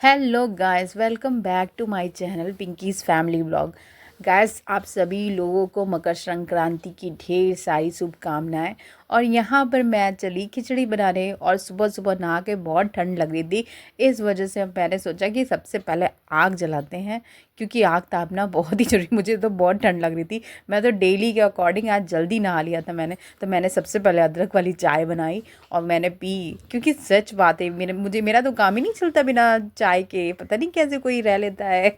Hello guys, welcome back to my channel पिंकीज़ family vlog. Guys, आप सभी लोगों को मकर संक्रांति की ढेर सारी शुभकामनाएं। और यहाँ पर मैं चली खिचड़ी बनाने और सुबह सुबह नहा के बहुत ठंड लग रही थी। इस वजह से मैंने सोचा कि सबसे पहले आग जलाते हैं, क्योंकि आग तापना बहुत ही जरूरी। मुझे तो बहुत ठंड लग रही थी। मैं तो डेली के अकॉर्डिंग आज जल्दी नहा लिया था मैंने सबसे पहले अदरक वाली चाय बनाई और मैंने पी। क्योंकि सच बात है, मेरा तो काम ही नहीं चलता बिना चाय के। पता नहीं कैसे कोई रह लेता है।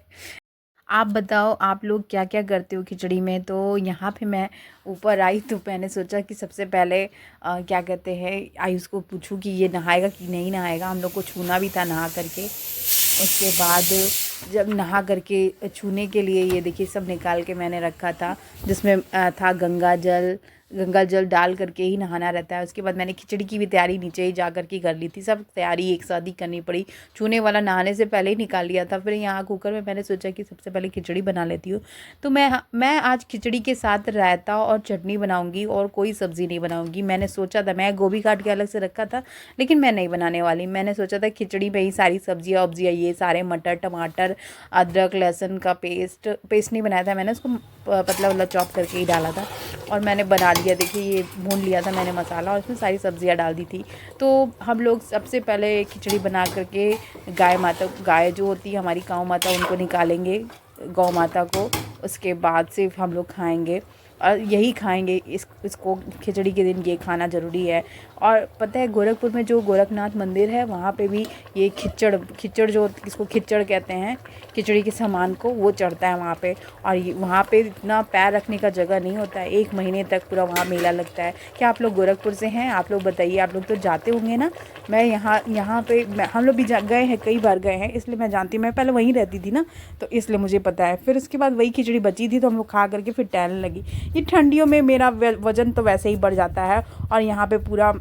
आप बताओ, आप लोग क्या क्या करते हो खिचड़ी में। तो यहाँ पे मैं ऊपर आई तो मैंने सोचा कि सबसे पहले क्या कहते हैं, आयुष को पूछूं कि ये नहाएगा कि नहीं नहाएगा। हम लोग को छूना भी था नहा करके। उसके बाद जब नहा करके छूने के लिए ये देखिए सब निकाल के मैंने रखा था, जिसमें था गंगा जल डाल करके ही नहाना रहता है। उसके बाद मैंने खिचड़ी की भी तैयारी नीचे ही जा कर के कर ली थी। सब तैयारी एक साथ ही करनी पड़ी। छूने वाला नहाने से पहले ही निकाल लिया था। फिर यहाँ कुकर में मैंने सोचा कि सबसे पहले खिचड़ी बना लेती हूँ। तो मैं आज खिचड़ी के साथ रायता और चटनी बनाऊँगी और कोई सब्ज़ी नहीं बनाऊँगी। मैंने सोचा था, मैं गोभी काट के अलग से रखा था, लेकिन मैं नहीं बनाने वाली। मैंने सोचा था खिचड़ी में ही सारी सब्जियाँ वब्जियाँ, ये सारे मटर टमाटर अदरक लहसुन का पेस्ट नहीं बनाया था मैंने, उसको पतला वतला चॉप करके ही डाला था और मैंने बना लिया। देखिए ये भून लिया था मैंने मसाला और उसमें सारी सब्जियां डाल दी थी। तो हम लोग सबसे पहले खिचड़ी बना करके गाय जो होती है हमारी गौ माता, उनको निकालेंगे, गौ माता को। उसके बाद से हम लोग खाएंगे और यही खाएंगे। इसको खिचड़ी के दिन ये खाना ज़रूरी है। और पता है, गोरखपुर में जो गोरखनाथ मंदिर है वहाँ पे भी ये खिचड़ जो इसको खिचड़ कहते हैं, खिचड़ी के सामान को, वो चढ़ता है वहाँ पे। और वहाँ पे इतना पैर रखने का जगह नहीं होता है। 1 महीने तक पूरा वहाँ मेला लगता है। क्या आप लोग गोरखपुर से हैं? आप लोग बताइए, आप लोग तो जाते होंगे ना। मैं यहाँ पे हम लोग भी गए हैं, कई बार गए हैं, इसलिए मैं जानती हूँ। मैं पहले वहीं रहती थी ना, तो इसलिए मुझे पता है। फिर उसके बाद वही खिचड़ी बची थी तो हम लोग खा करके फिर टहलने लगी। ये ठंडियों में मेरा वज़न तो वैसे ही बढ़ जाता है। और यहाँ पे पूरा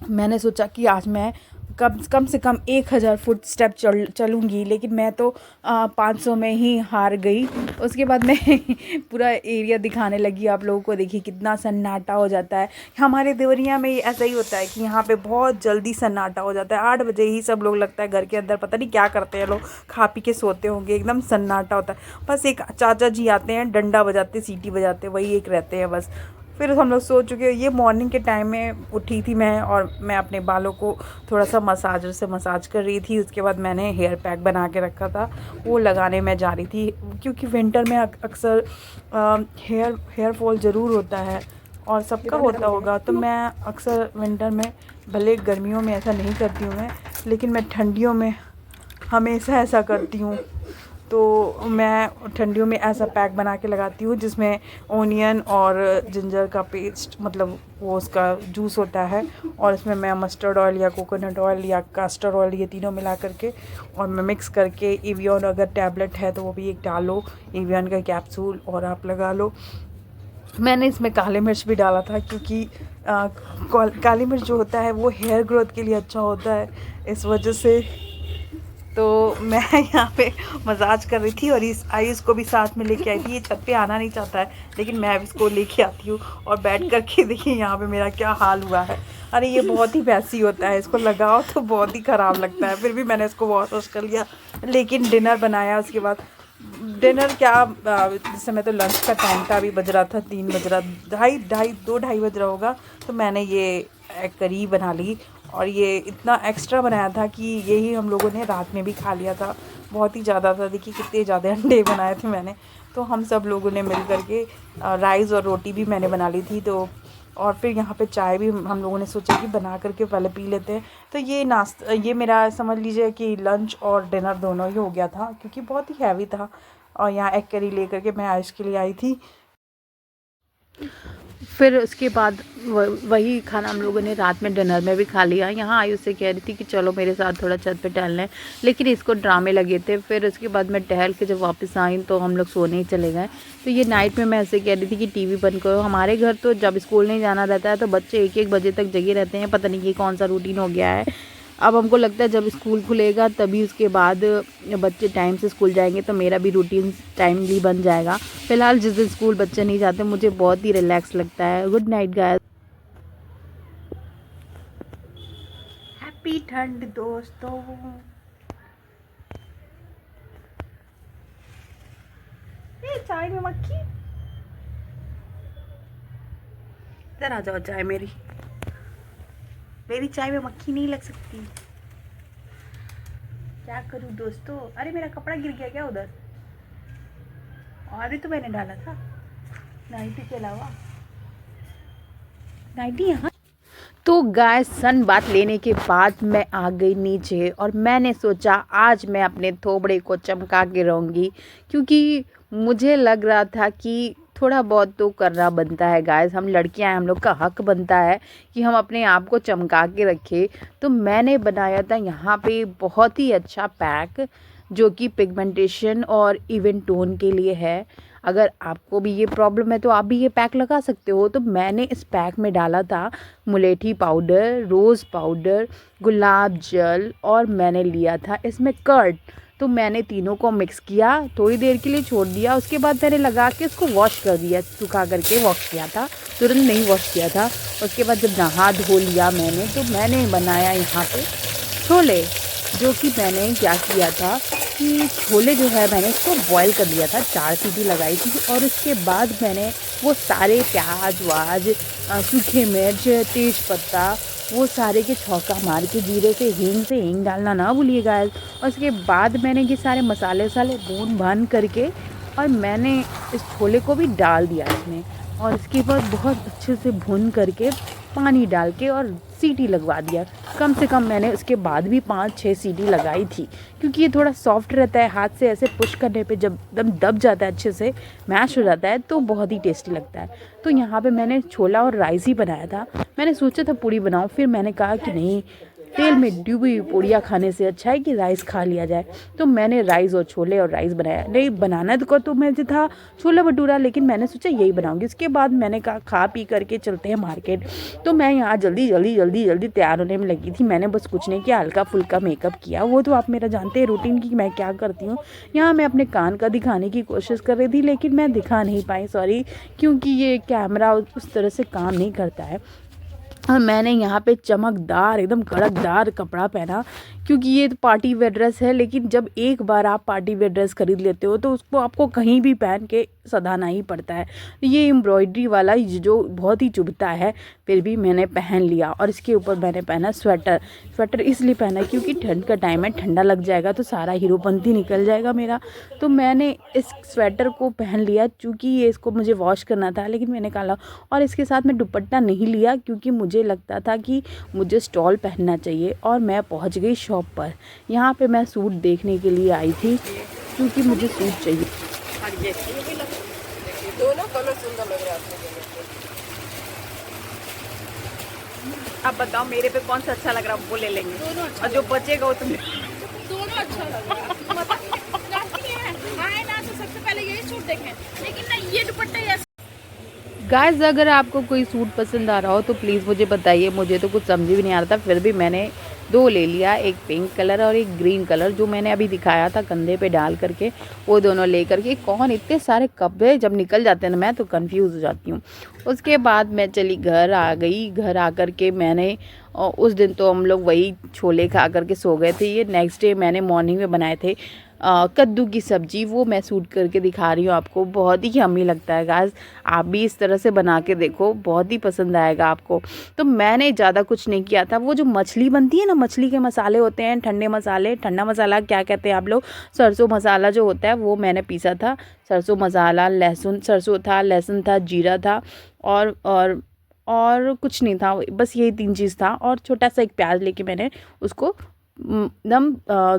मैंने सोचा कि आज मैं कम से कम 1000 फुट स्टेप चलूँगी, लेकिन मैं तो 500 में ही हार गई। उसके बाद मैं पूरा एरिया दिखाने लगी आप लोगों को। देखिए कितना सन्नाटा हो जाता है। हमारे देवरिया में ऐसा ही होता है कि यहाँ पे बहुत जल्दी सन्नाटा हो जाता है। 8 बजे ही सब लोग लगता है घर के अंदर, पता नहीं क्या करते हैं लोग, खा पी के सोते होंगे। एकदम सन्नाटा होता है। बस एक चाचा जी आते हैं, डंडा बजाते, सीटी बजाते, वही एक रहते हैं बस। फिर हम लोग सो चुके। ये मॉर्निंग के टाइम में उठी थी मैं, और मैं अपने बालों को थोड़ा सा मसाजर से मसाज कर रही थी। उसके बाद मैंने हेयर पैक बना के रखा था, वो लगाने में जा रही थी। क्योंकि विंटर में अक्सर हेयर फॉल ज़रूर होता है और सबका होता होगा। तो मैं अक्सर विंटर में, भले गर्मियों में ऐसा नहीं करती हूँ मैं, लेकिन मैं ठंडियों में हमेशा ऐसा करती हूँ। तो मैं ठंडियों में ऐसा पैक बना के लगाती हूँ जिसमें ओनियन और जिंजर का पेस्ट, मतलब वो उसका जूस होता है, और इसमें मैं मस्टर्ड ऑयल या कोकोनट ऑयल या कास्टर ऑयल, ये तीनों मिला करके और मैं मिक्स करके, एवियन अगर टैबलेट है तो वो भी एक डालो, एवियन का कैप्सूल, और आप लगा लो। मैंने इसमें काली मिर्च भी डाला था, क्योंकि काली मिर्च जो होता है वो हेयर ग्रोथ के लिए अच्छा होता है, इस वजह से। तो मैं यहाँ पे मसाज कर रही थी और इस आयुष को भी साथ में लेके आई थी। ये छत पे आना नहीं चाहता है, लेकिन मैं इसको लेके आती हूँ। और बैठ कर के देखिए यहाँ पे मेरा क्या हाल हुआ है। अरे ये बहुत ही वैसी होता है, इसको लगाओ तो बहुत ही ख़राब लगता है। फिर भी मैंने इसको वॉश कर लिया, लेकिन डिनर बनाया। उसके बाद डिनर क्या, इस समय तो लंच का टाइम था, अभी बज रहा था 3 बज रहा, दो ढाई बज रहा होगा। तो मैंने ये करी बना ली, और ये इतना एक्स्ट्रा बनाया था कि यही हम लोगों ने रात में भी खा लिया था। बहुत ही ज़्यादा था। देखिए कितने ज़्यादा अंडे बनाए थे मैंने। तो हम सब लोगों ने मिल करके राइस और रोटी भी मैंने बना ली थी। तो और फिर यहाँ पे चाय भी हम लोगों ने सोचा कि बना करके पहले पी लेते हैं। तो ये मेरा समझ लीजिए कि लंच और डिनर दोनों ही हो गया था, क्योंकि बहुत ही हैवी था। और यहाँ एग करी ले करके मैं आयुष के लिए आई थी। फिर उसके बाद वही खाना हम लोगों ने रात में डिनर में भी खा लिया। यहाँ आयुष से कह रही थी कि चलो मेरे साथ थोड़ा छत पे टहलने, लेकिन इसको ड्रामे लगे थे। फिर उसके बाद मैं टहल के जब वापस आई तो हम लोग सोने ही चले गए। तो ये नाइट में मैं ऐसे कह रही थी कि टीवी बंद करो। हमारे घर तो जब स्कूल नहीं जाना रहता है तो बच्चे 1-1 बजे तक जगे रहते हैं। पता नहीं ये कौन सा रूटीन हो गया है। अब हमको लगता है जब स्कूल खुलेगा तभी उसके बाद बच्चे टाइम से स्कूल जाएंगे तो मेरा भी रूटीन टाइमली बन जाएगा। फ़िलहाल जिस दिन स्कूल बच्चे नहीं जाते मुझे बहुत ही रिलैक्स लगता है। Good night guys. हैप्पी ठंड दोस्तों। ये चाय में मक्खी, इधर आ जाओ, चाय मेरी चाय में मक्खी नहीं लग सकती। क्या करूं दोस्तों, अरे मेरा कपड़ा गिर गया क्या उधर, और भी तो मैंने डाला था नाइटी के अलावा, नाइटी यहाँ। तो गाय सन बात लेने के बाद मैं आ गई नीचे और मैंने सोचा आज मैं अपने थोबड़े को चमका के रहूँगी, क्योंकि मुझे लग रहा था कि थोड़ा बहुत तो करना बनता है गाइस, हम लड़कियां हैं, हम लोग का हक बनता है कि हम अपने आप को चमका के रखें। तो मैंने बनाया था यहाँ पे बहुत ही अच्छा पैक, जो कि पिगमेंटेशन और इवन टोन के लिए है। अगर आपको भी ये प्रॉब्लम है तो आप भी ये पैक लगा सकते हो। तो मैंने इस पैक में डाला था मुलेठी पाउडर, रोज़ पाउडर, गुलाब जल और मैंने लिया था इसमें कर्ड। तो मैंने तीनों को मिक्स किया, थोड़ी देर के लिए छोड़ दिया, उसके बाद मैंने लगा के उसको वॉश कर दिया, सुखा करके वॉश किया था, तुरंत नहीं वॉश किया था। उसके बाद जब नहा धो लिया मैंने, तो मैंने बनाया यहाँ पे छोले, जो कि मैंने क्या किया था कि छोले जो है मैंने इसको बॉईल कर लिया था, 4 सीटी लगाई थी। और उसके बाद मैंने वो सारे प्याज वाज, सूखे मिर्च, तेज पत्ता, वो सारे के छौंका मार के जीरे से हींग डालना ना भूलिए गाइस। और उसके बाद मैंने ये सारे मसाले वसाले भून भान करके और मैंने इस छोले को भी डाल दिया इसमें, और इसके बाद बहुत अच्छे से भून करके पानी डाल के और सीटी लगवा दिया। कम से कम मैंने उसके बाद भी 5-6 सीटी लगाई थी, क्योंकि ये थोड़ा सॉफ्ट रहता है, हाथ से ऐसे पुश करने पे जब दम दब जाता है, अच्छे से मैश हो जाता है, तो बहुत ही टेस्टी लगता है। तो यहाँ पे मैंने छोला और राइस ही बनाया था। मैंने सोचा था पूड़ी बनाऊँ, फिर मैंने कहा कि नहीं, तेल में डूबी हुई पूड़ियाँ खाने से अच्छा है कि राइस खा लिया जाए। तो मैंने राइस और छोले और राइस बनाया। नहीं बनाना तो मैं जो था छोला भटूरा, लेकिन मैंने सोचा यही बनाऊंगी। उसके बाद मैंने कहा खा पी करके चलते हैं मार्केट। तो मैं यहाँ जल्दी तैयार होने में लगी थी। मैंने बस कुछ नहीं किया, हल्का फुल्का मेकअप किया। वो तो आप मेरा जानते हैं रूटीन की मैं क्या करती हूँ। यहाँ मैं अपने कान का दिखाने की कोशिश कर रही थी, लेकिन मैं दिखा नहीं पाई, सॉरी, क्योंकि ये कैमरा उस तरह से काम नहीं करता है। और मैंने यहाँ पे चमकदार एकदम कड़कदार कपड़ा पहना, क्योंकि ये तो पार्टी वेयर ड्रेस है। लेकिन जब एक बार आप पार्टी वेयर ड्रेस खरीद लेते हो तो उसको आपको कहीं भी पहन के सधाना ही पड़ता है। ये एम्ब्रॉयडरी वाला जो बहुत ही चुभता है, फिर भी मैंने पहन लिया। और इसके ऊपर मैंने पहना स्वेटर इसलिए पहना क्योंकि ठंड का टाइम है, ठंडा लग जाएगा तो सारा हीरोपंती निकल जाएगा मेरा। तो मैंने इस स्वेटर को पहन लिया, चूँकि ये इसको मुझे वॉश करना था, लेकिन मैंने कहा। और इसके साथ मैं दुपट्टा नहीं लिया, क्योंकि मुझे लगता था कि मुझे स्टॉल पहनना चाहिए। और मैं पहुंच गई शॉप पर। यहाँ पे मैं सूट देखने के लिए आई थी, क्योंकि मुझे सूट चाहिए। दोनों कलर सुंदर लग रहा है। अब बताओ मेरे पे कौन सा अच्छा लग रहा है, वो ले लेंगे, और जो बचेगा वो तुम। दोनों अच्छा लग रहा है ना, तो सबसे पहले यही सूट देखें, लेकिन ना ये दुपट्टा गाइस, अगर आपको कोई सूट पसंद आ रहा हो तो प्लीज़ मुझे बताइए। मुझे तो कुछ समझ भी नहीं आ रहा था, फिर भी मैंने 2 ले लिया, एक पिंक कलर और एक ग्रीन कलर, जो मैंने अभी दिखाया था कंधे पे डाल करके, वो दोनों ले करके। कौन इतने सारे कपड़े जब निकल जाते हैं ना, मैं तो कंफ्यूज हो जाती हूँ। उसके बाद मैं चली घर आ गई। घर आ कर के मैंने उस दिन तो हम लोग वही छोले खा करके सो गए थे। ये नेक्स्ट डे मैंने मॉर्निंग में बनाए थे कद्दू की सब्ज़ी, वो मैं शूट करके दिखा रही हूँ आपको। बहुत ही यम्मी लगता है गाइस, आप भी इस तरह से बना के देखो, बहुत ही पसंद आएगा आपको। तो मैंने ज़्यादा कुछ नहीं किया था। वो जो मछली बनती है ना, मछली के मसाले होते हैं, ठंडे मसाले, ठंडा मसाला क्या कहते हैं आप लोग, सरसों मसाला जो होता है, वो मैंने पीसा था। सरसों मसाला, लहसुन, सरसों था, लहसुन था, जीरा था, और कुछ नहीं था, बस यही 3 चीज़ था। और छोटा सा एक प्याज लेके मैंने उसको एकदम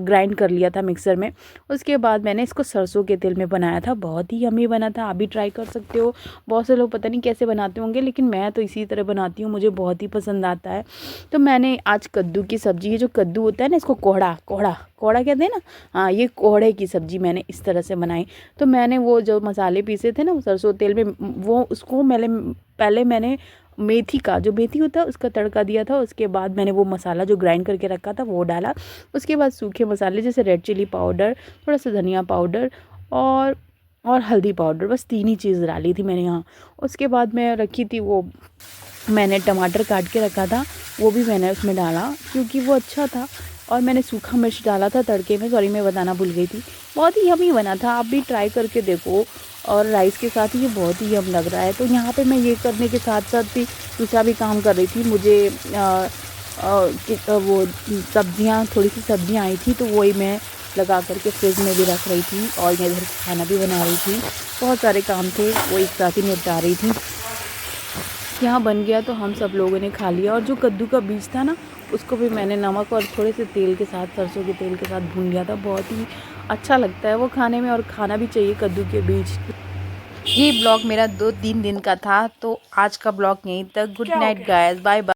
ग्राइंड कर लिया था मिक्सर में। उसके बाद मैंने इसको सरसों के तेल में बनाया था। बहुत ही यम्मी बना था, आप भी ट्राई कर सकते हो। बहुत से लोग पता नहीं कैसे बनाते होंगे, लेकिन मैं तो इसी तरह बनाती हूँ, मुझे बहुत ही पसंद आता है। तो मैंने आज कद्दू की सब्ज़ी, ये जो कद्दू होता है ना, इसको कोहड़ा कहते हैं ना, हाँ, ये कोहड़े की सब्ज़ी मैंने इस तरह से बनाई। तो मैंने वो जो मसाले पीसे थे ना सरसों तेल में, वो उसको पहले मैंने मेथी का, जो मेथी होता है उसका तड़का दिया था। उसके बाद मैंने वो मसाला जो ग्राइंड करके रखा था वो डाला। उसके बाद सूखे मसाले जैसे रेड चिली पाउडर, थोड़ा सा धनिया पाउडर और हल्दी पाउडर, बस 3 ही चीज़ डाली थी मैंने यहाँ। उसके बाद मैं रखी थी वो, मैंने टमाटर काट के रखा था, वो भी मैंने उसमें डाला क्योंकि वो अच्छा था। और मैंने सूखा मिर्च डाला था तड़के में, सॉरी मैं बताना भूल गई थी। बहुत ही यम्मी बना था, आप भी ट्राई करके देखो। और राइस के साथ ये बहुत ही यम लग रहा है। तो यहाँ पे मैं ये करने के साथ साथ भी दूसरा भी काम कर रही थी। मुझे वो सब्जियाँ, थोड़ी सी सब्जियाँ आई थी तो वही मैं लगा करके फ्रिज में भी रख रही थी और मैं इधर खाना भी बना रही थी। बहुत सारे काम थे वो एक साथ ही निपटा रही थी। यहाँ बन गया तो हम सब लोगों ने खा लिया। और जो कद्दू का बीज था ना, उसको भी मैंने नमक और थोड़े से तेल के साथ, सरसों के तेल के साथ भून लिया था। बहुत ही अच्छा लगता है वो खाने में, और खाना भी चाहिए कद्दू के बीज। ये ब्लॉग मेरा 2-3 दिन का था। तो आज का ब्लॉग यहीं तक। Good night guys, bye bye.